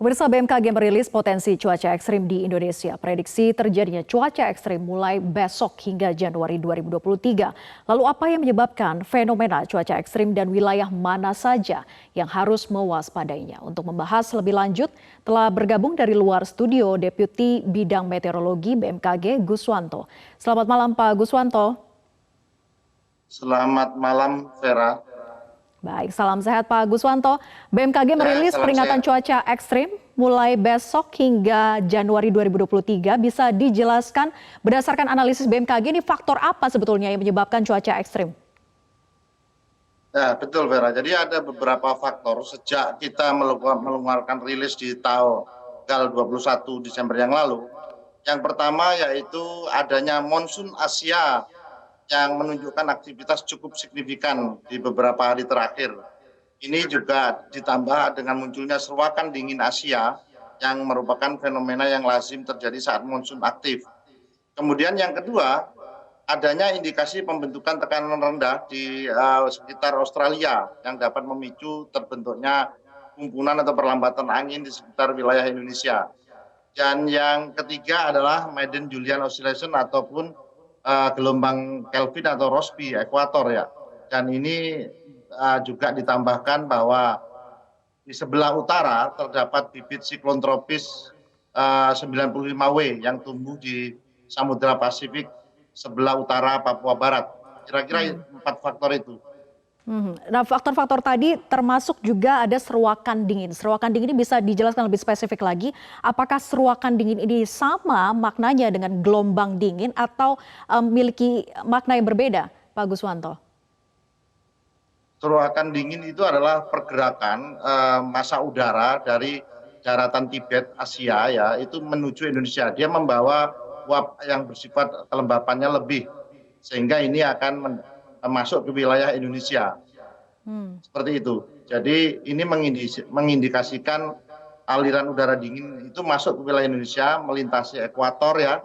Pemirsa BMKG merilis potensi cuaca ekstrim di Indonesia. Prediksi terjadinya cuaca ekstrim mulai besok hingga Januari 2023. Lalu apa yang menyebabkan fenomena cuaca ekstrim dan wilayah mana saja yang harus mewaspadainya? Untuk membahas lebih lanjut, telah bergabung dari luar studio Deputi Bidang Meteorologi BMKG Guswanto. Selamat malam Pak Guswanto. Selamat malam, Vera. Baik, salam sehat Pak Guswanto. BMKG merilis peringatan cuaca ekstrim mulai besok hingga Januari 2023. Bisa dijelaskan berdasarkan analisis BMKG ini faktor apa sebetulnya yang menyebabkan cuaca ekstrim? Ya, betul Vera. Jadi ada beberapa faktor sejak kita mengeluarkan rilis di tanggal 21 Desember yang lalu. Yang pertama yaitu adanya monsun Asia yang menunjukkan aktivitas cukup signifikan di beberapa hari terakhir. Ini juga ditambah dengan munculnya seruakan dingin Asia yang merupakan fenomena yang lazim terjadi saat monsun aktif. Kemudian yang kedua, adanya indikasi pembentukan tekanan rendah di sekitar Australia yang dapat memicu terbentuknya kumpulan atau perlambatan angin di sekitar wilayah Indonesia. Dan yang ketiga adalah Maiden Julian Oscillation ataupun gelombang Kelvin atau Rossby ekuator ya. Dan ini juga ditambahkan bahwa di sebelah utara terdapat bibit siklon tropis 95W yang tumbuh di Samudra Pasifik sebelah utara Papua Barat. Kira-kira 4 faktor itu. Nah, faktor-faktor tadi termasuk juga ada seruakan dingin. Seruakan dingin ini bisa dijelaskan lebih spesifik lagi. Apakah seruakan dingin ini sama maknanya dengan gelombang dingin atau memiliki makna yang berbeda, Pak Guswanto? Seruakan dingin itu adalah pergerakan massa udara dari daratan Tibet, Asia ya, itu menuju Indonesia. Dia membawa uap yang bersifat kelembapannya lebih, sehingga ini akan masuk ke wilayah Indonesia. Seperti itu. Jadi ini mengindikasikan aliran udara dingin itu masuk ke wilayah Indonesia, melintasi ekuator ya.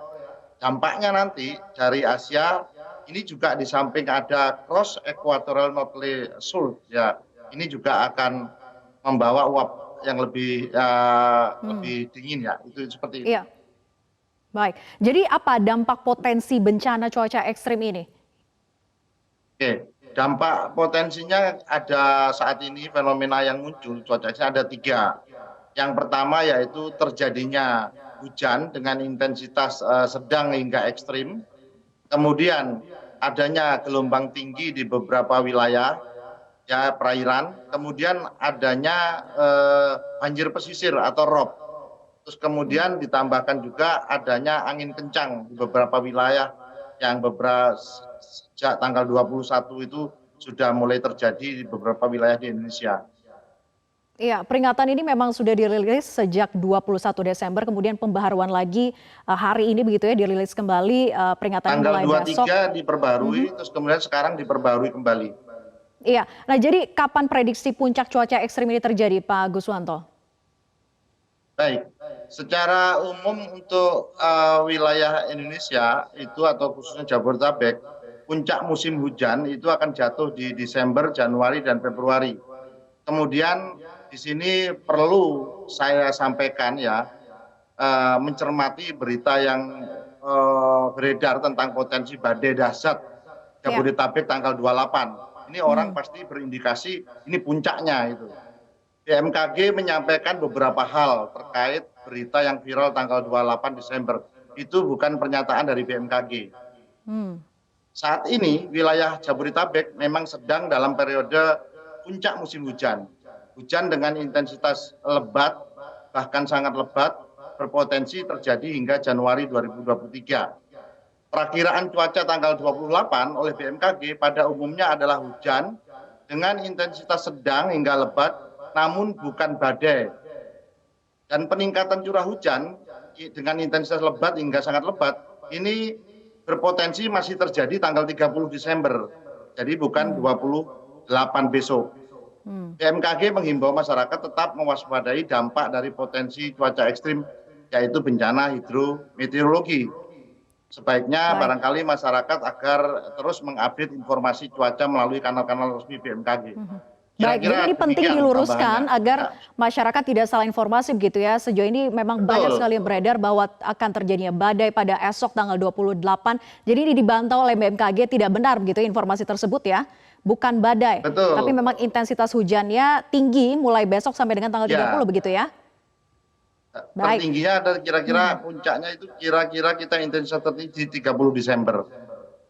Dampaknya nanti dari Asia ini juga di samping ada cross equatorial northerly shield ya. Ini juga akan membawa uap yang lebih dingin ya. Itu seperti itu. Iya. Baik. Jadi apa dampak potensi bencana cuaca ekstrim ini? Oke, dampak potensinya ada saat ini fenomena yang muncul cuaca ekstrim ada 3. Yang pertama yaitu terjadinya hujan dengan intensitas sedang hingga ekstrim. Kemudian adanya gelombang tinggi di beberapa wilayah ya perairan. Kemudian adanya banjir pesisir atau rob. Terus kemudian ditambahkan juga adanya angin kencang di beberapa wilayah yang sejak tanggal 21 itu sudah mulai terjadi di beberapa wilayah di Indonesia. Iya, peringatan ini memang sudah dirilis sejak 21 Desember, kemudian pembaharuan lagi hari ini begitu ya, dirilis kembali peringatan Tanggal mulai 23 besok. diperbarui, terus kemudian sekarang diperbarui kembali. Iya, nah jadi kapan prediksi puncak cuaca ekstrim ini terjadi, Pak Guswanto? Baik, secara umum untuk wilayah Indonesia itu atau khususnya Jabodetabek, puncak musim hujan itu akan jatuh di Desember, Januari, dan Februari. Kemudian di sini perlu saya sampaikan ya, mencermati berita yang beredar tentang potensi badai dahsyat Jabodetabek tanggal 28. Ini orang pasti berindikasi ini puncaknya itu. BMKG menyampaikan beberapa hal terkait berita yang viral tanggal 28 Desember. Itu bukan pernyataan dari BMKG. Saat ini wilayah Jabodetabek memang sedang dalam periode puncak musim hujan. Hujan dengan intensitas lebat, bahkan sangat lebat, berpotensi terjadi hingga Januari 2023. Perakiraan cuaca tanggal 28 oleh BMKG pada umumnya adalah hujan dengan intensitas sedang hingga lebat, namun bukan badai. Dan peningkatan curah hujan dengan intensitas lebat hingga sangat lebat, ini berpotensi masih terjadi tanggal 30 Desember. Jadi bukan 28 besok. BMKG menghimbau masyarakat tetap mewaspadai dampak dari potensi cuaca ekstrim, yaitu bencana hidrometeorologi. Sebaiknya barangkali masyarakat agar terus mengupdate informasi cuaca melalui kanal-kanal resmi BMKG. Baik, jadi Kira-kira ini penting demikian diluruskan tambahannya. agar Ya, masyarakat tidak salah informasi begitu ya. Sejauh ini memang banyak betul. sekali yang beredar bahwa akan terjadinya badai pada esok tanggal 28. Jadi ini dibantah oleh BMKG, tidak benar begitu informasi tersebut ya. Bukan badai, tapi Betul. memang intensitas hujannya tinggi mulai besok sampai dengan tanggal 30 Ya, begitu ya. Baik. tertingginya ada kira-kira puncaknya itu kira-kira kita intensitas tertinggi di 30 Desember.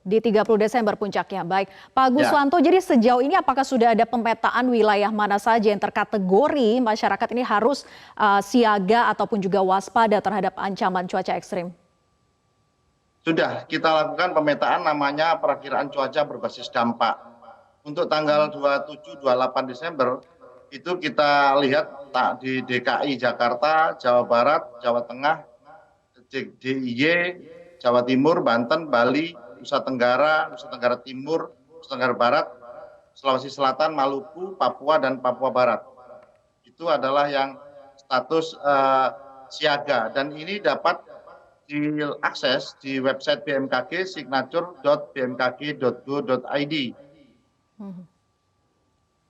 Di 30 Desember puncaknya. Baik, Pak Ya, Guswanto, jadi sejauh ini apakah sudah ada pemetaan wilayah mana saja yang terkategori masyarakat ini harus siaga ataupun juga waspada terhadap ancaman cuaca ekstrim? sudah kita lakukan pemetaan namanya perakiraan cuaca berbasis dampak. Untuk tanggal 27, 28 Desember itu kita lihat di DKI Jakarta, Jawa Barat, Jawa Tengah, DIY, Jawa Timur, Banten, Bali, Nusa Tenggara Timur, Nusa Tenggara Barat, Sulawesi Selatan, Maluku, Papua, dan Papua Barat. Itu adalah yang status siaga dan ini dapat diakses di website BMKG signature.bmkg.go.id.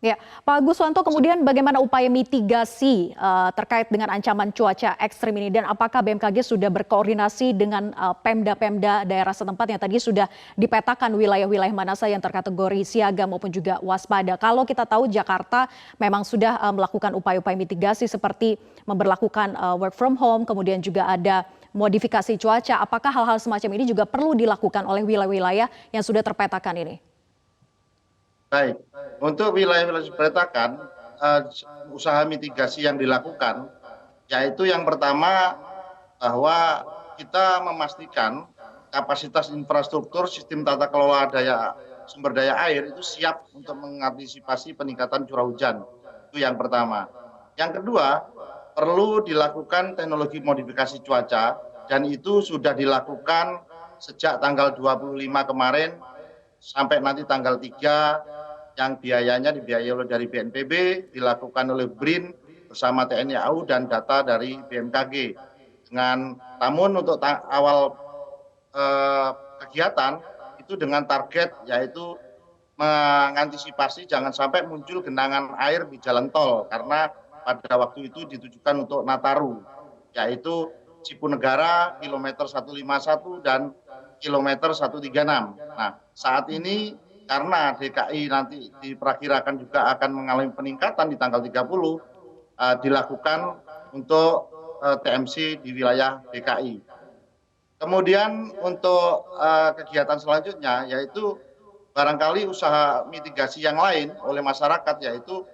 Ya, Pak Guswanto, kemudian bagaimana upaya mitigasi terkait dengan ancaman cuaca ekstrim ini dan apakah BMKG sudah berkoordinasi dengan Pemda-Pemda daerah setempat yang tadi sudah dipetakan wilayah-wilayah mana saja yang terkategori siaga maupun juga waspada. Kalau kita tahu Jakarta memang sudah melakukan upaya-upaya mitigasi seperti memberlakukan work from home, kemudian juga ada modifikasi cuaca. Apakah hal-hal semacam ini juga perlu dilakukan oleh wilayah-wilayah yang sudah terpetakan ini? Baik, untuk wilayah-wilayah dipetakan, usaha mitigasi yang dilakukan, yaitu yang pertama bahwa kita memastikan kapasitas infrastruktur sistem tata kelola sumber daya air itu siap untuk mengantisipasi peningkatan curah hujan. Itu yang pertama. Yang kedua, perlu dilakukan teknologi modifikasi cuaca dan itu sudah dilakukan sejak tanggal 25 kemarin sampai nanti tanggal 3 yang biayanya dibiayai dari BNPB, dilakukan oleh BRIN bersama TNI AU dan data dari BMKG. Namun untuk awal kegiatan itu dengan target yaitu mengantisipasi jangan sampai muncul genangan air di jalan tol karena pada waktu itu ditujukan untuk Nataru, yaitu Cipunegara kilometer 151 dan kilometer 136. Nah, saat ini karena DKI nanti diperkirakan juga akan mengalami peningkatan di tanggal 30, dilakukan untuk TMC di wilayah DKI. Kemudian untuk kegiatan selanjutnya yaitu barangkali usaha mitigasi yang lain oleh masyarakat yaitu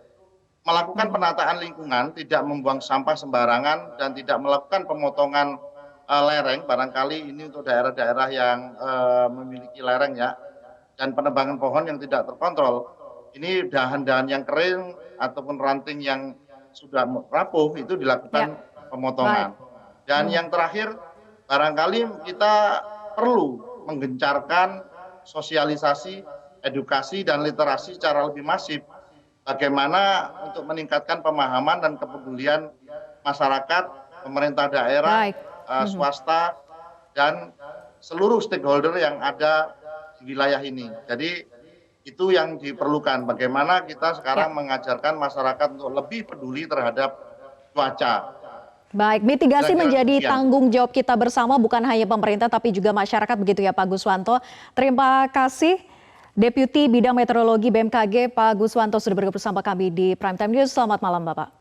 melakukan penataan lingkungan, tidak membuang sampah sembarangan dan tidak melakukan pemotongan lereng. Barangkali ini untuk daerah-daerah yang memiliki lereng ya. Dan penebangan pohon yang tidak terkontrol. Ini dahan-dahan yang kering ataupun ranting yang sudah rapuh itu dilakukan pemotongan. Dan yang terakhir, barangkali kita perlu menggencarkan sosialisasi, edukasi, dan literasi secara lebih masif. Bagaimana untuk meningkatkan pemahaman dan kepedulian masyarakat, pemerintah daerah, swasta, dan seluruh stakeholder yang ada di wilayah ini. Jadi itu yang diperlukan. Bagaimana kita sekarang mengajarkan masyarakat untuk lebih peduli terhadap cuaca. Baik, mitigasi Kira-kira menjadi demikian. tanggung jawab kita bersama bukan hanya pemerintah tapi juga masyarakat begitu ya Pak Guswanto. Terima kasih Deputi Bidang Meteorologi BMKG Pak Guswanto sudah bergabung bersama kami di Prime Time News. Selamat malam Bapak.